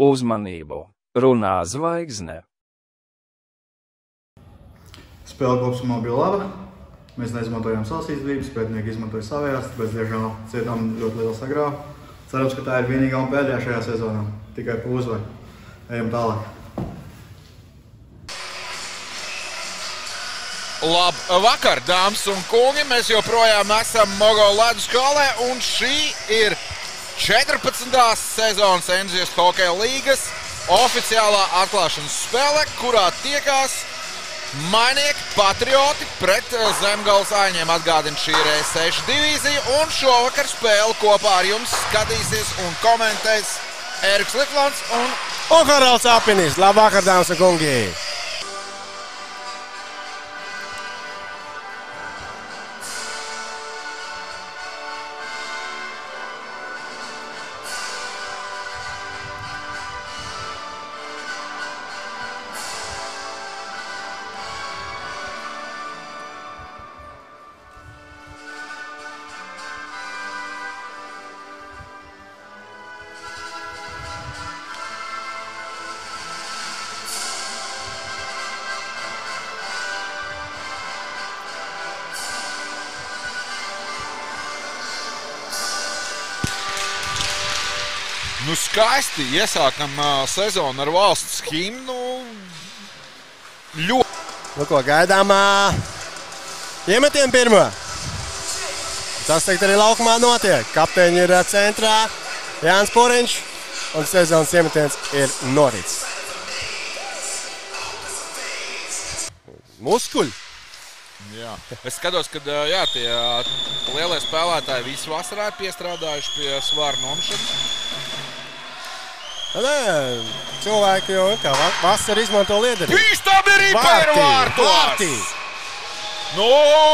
Uzmanību! Runā zvaigzne! Spēle kopumā bija laba. Mēs neizmantojām savas izdevības, pētnieki izmantoja savējās, tāpēc diemžēl cietām ļoti lielu sagrāvu. Cerams, ka tā ir vienīgā un pēdējā šajā sezonā. Tikai pa uzvaru. Ejam tālāk. Labvakar, dāmas un kungi! Mēs joprojām esam Mogo ledus halē, un šī ir 14. sezonas Entuziastu hokeja līgas oficiālā atklāšanas spēle, kurā tiekās Mainieki Patrioti pret Zemgales Aiņiem. Atgādina, šī ir E6 divīzija, un šovakar spēli kopā ar jums skatīsies un komentēs Eriks Liflons un Haralds Apinis. Labvakar, dāmas un kungi! Nu, skaisti iesākam sezonu ar valsts himnu. Ļoti. Nu, ko gaidām? Iemetiem pirmo. Tas tagad arī laukumā notiek. Kapteiņi ir centrā Jānis Puriņš, un sezonas iemetiens ir noticis. Muskuļi. Jā. Es skatos, ka jā, tie lielie spēlētāji visu vasarā ir piestrādājuši pie svāra nomešanas. Nē, cilvēki jau kā vasarā izmanto liederību. Bīstami arī pērvārtos! Vārtī! Nu,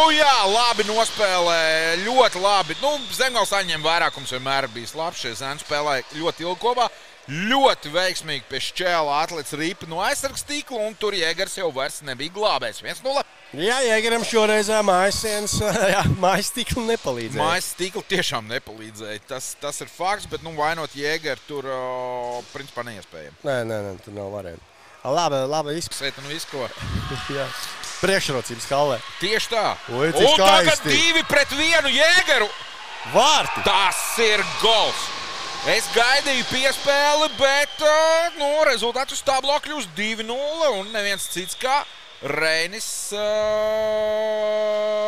jā, labi nospēlē, ļoti labi. Nu, Zemgales Aiņiem vairākums vienmēr bijis labs. Šie zēni spēlēja ļoti ilgi kopā. Ļoti veiksmīgi pie šķēla atlicis ripa no aizsargs tīkla, un tur Jēgers jau vairs nebija glābējs. 1-0. Jā, Jēgeram šoreiz mājas tīkla nepalīdzēja. Mājas tīkla tiešām nepalīdzēja. Tas ir fakts, bet vainot Jēgeru tur principā neiespējami. Nē, tur nav variantu. Labi izpēta. Sēta izko. Jā. Priekšrocības halē. Tieši tā. Oi, cik skaisti. Un tagad 2-1 Jēgeru. Vārti. Tas ir gols. Es gaidīju piespēli, bet rezultāts uz tablo kļūst 2-0, un neviens cits kā Reinis,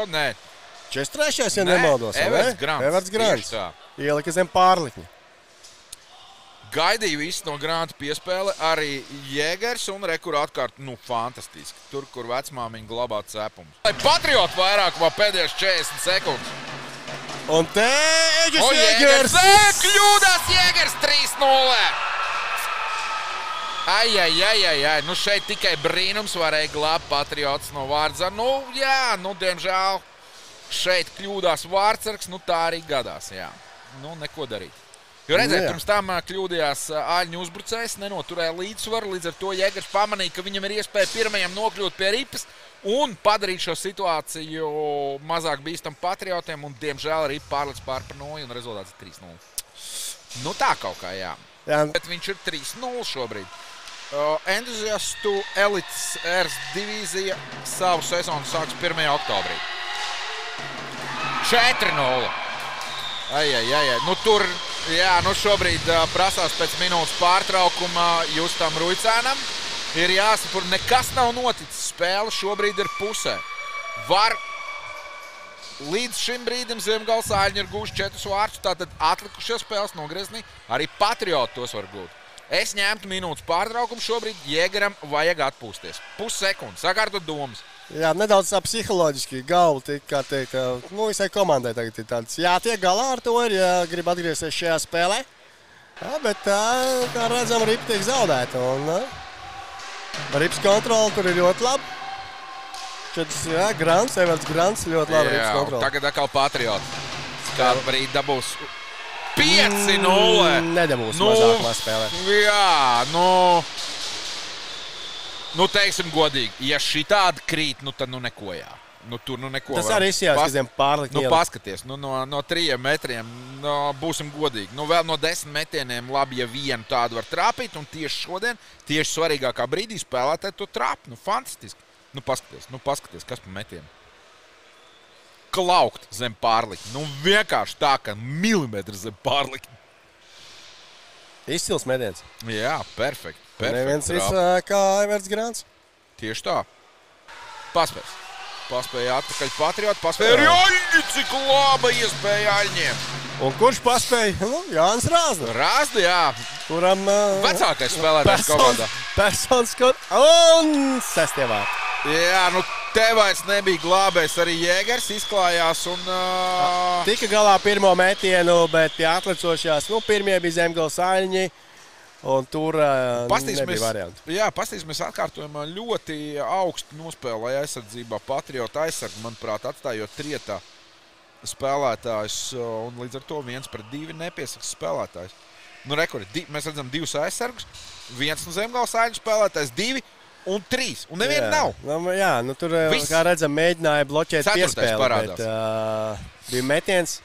nē. 43. ja nemaldos, Everts Grants. Ielika zem pārlikņa. Gaidīju visu no Granta piespēli, arī Jēgers, un rekur atkārt, fantastiski. Tur, kur vecmāmiņa glabā cepumus. Lai Patrioti vairākumā pēdējās 40 sekundes. Un te Eģis Jēgers! Kļūdās Jēgers 3-0! Ai. Nu šeit tikai brīnums varēja glābt Patriots no Vārdzara. Diemžēl šeit kļūdās Vārdsargs, tā arī gadās, jā. Neko darīt. Jo redzēt, pirms tam kļūdījās Āļņu uzbrucējs, nenoturēja līdzsvaru, līdz ar to Jēgers pamanīja, ka viņam ir iespēja pirmajam nokļūt pie ripas un padarīt šo situāciju mazāk bīstam Patriotiem, un diemžēl arī pārliec pār par 0, un rezultāts ir 3-0. Tā kaut kā, jā. Bet viņš ir 3-0 šobrīd. Entuziastu elites ERS divīzija savu sezonu sāks 1. oktobrī. 4-0. Tur, šobrīd prasās pēc minūtes pārtraukuma Justam Ruicēnam. Ir jāsapur, nekas nav noticis. Spēle šobrīd ir pusē. Līdz šim brīdim Zemgales Aiņi ir gūši 4 vārtus, tātad atlikušie spēles nogriezni arī Patrioti tos var gūt. Es ņemtu minūtes pārtraukumu šobrīd, Jēgeram vajag atpūsties. Pussekundes, sakārtot domas. Jā, nedaudz tā psiholoģiski galva, kā teikt, visai komandai tagad ir tāds jātiek galā ar to, ja grib atgriezties šajā spēlē. Jā, bet kā redzam, ripa tiek zaudēta, un rips kontrola tur ir ļoti laba. Grants, Everts Grants ļoti labi rips kontroli. Tagad atkal Patrioti. Kādu brīdi dabūs 5-0. Nedabūs mazāk lai spēlē. Jā, teiksim godīgi, ja šitādi krīt, tad neko jā. Tur neko tas arī izsījās, ka zem pārlikt ielikt. Paskaties, no 3 metriem, būsim godīgi. Vēl no 10 metieniem labi, ja vienu tādu var trāpīt, un tieši šodien, tieši svarīgākā brīdī spēlētāji to trāp. Fantastiski. Paskaties, kas pa metienu. Klaukt zem pārlikt. Vienkārši tā, ka milimetri zem pārlikt. Izcils metiens. Jā, perfekti. Neviens kā Everts Grants. Tieši tā. Paspēja atpakaļ Patrioti. Paspēja arī Aļņi, cik laba iespēja Aļņiem. Un kurš paspēja? Jānis Rāzda. Rāzda, jā. Kuram vecākais spēlētājs komandā. Persons un 6. vārti. Jā, te vairs nebija glābējs, arī Jēgers izklājās un... Tika galā pirmo metienu, bet pie atlicošās, pirmie bija Zemgals Aļņi, un tur nebija variantu. Jā, pastīsimies atkārtojumā ļoti augstu nospēlēja aizsardzībā Patrioti aizsardzi, manuprāt, atstājot trietā spēlētājs, un līdz ar to 1-2 nepiesaks spēlētājs. Mēs redzam 2 aizsargus, 1 no Zemgals Aļņu spēlētājs, 2 un 3, un neviena nav. Jā, tur, kā redzam, mēģināja bloķēt piespēli, bet bija metiens,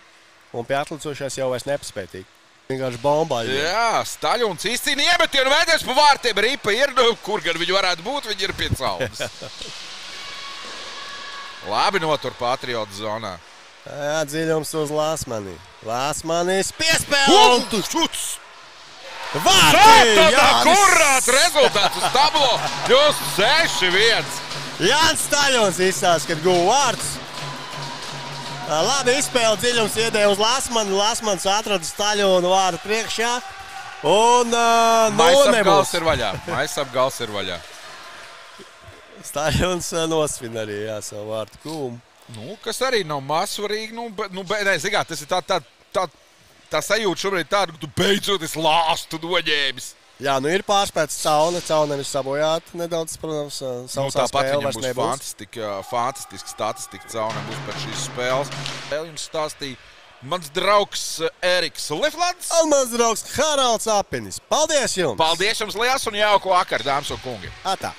un pie atlicošās jau vairs nepaspētīgi. Vienkārši bombāļi. Jā, Staļuns izcīna iemetienu, vēdies pa vārtiem, ripa ir, kur gan viņi varētu būt, viņi ir pie caumas. Labi notur Patriotu zonā. Jā, dziļums uz Lāsmani. Lāsmanis piespēle! Vārti! Kurāt rezultāts uz tablo? Jūs 6-1. Jānis Staļuns izsās, kad guva vārts. Labi izspēle, dziļums iedēja uz Lāsmani. Lāsmans atrada Staļunu vārtu priekšā. Un Maisapgals ir vaļā. Maisapgals ir vaļā. Staļuns nosvin arī, savu vārtu kūmu. Kas arī nav mazsvarīgi. Tas ir tā sajūta šobrīd tāda, ka tu beidzot esi lāstu noņēmis. Jā, ir pārspēts Cauna. Cauna ir sabojāta nedaudz, protams, sausā spēle vairs nebūs. Fantastiska statistika Caunam būs par šīs spēles. Jums stāstīja mans draugs Eriks Liflands. Un mans draugs Haralds Apinis. Paldies jums! Paldies jums liels un jauku vakaru, dāmas un kungi! Atā!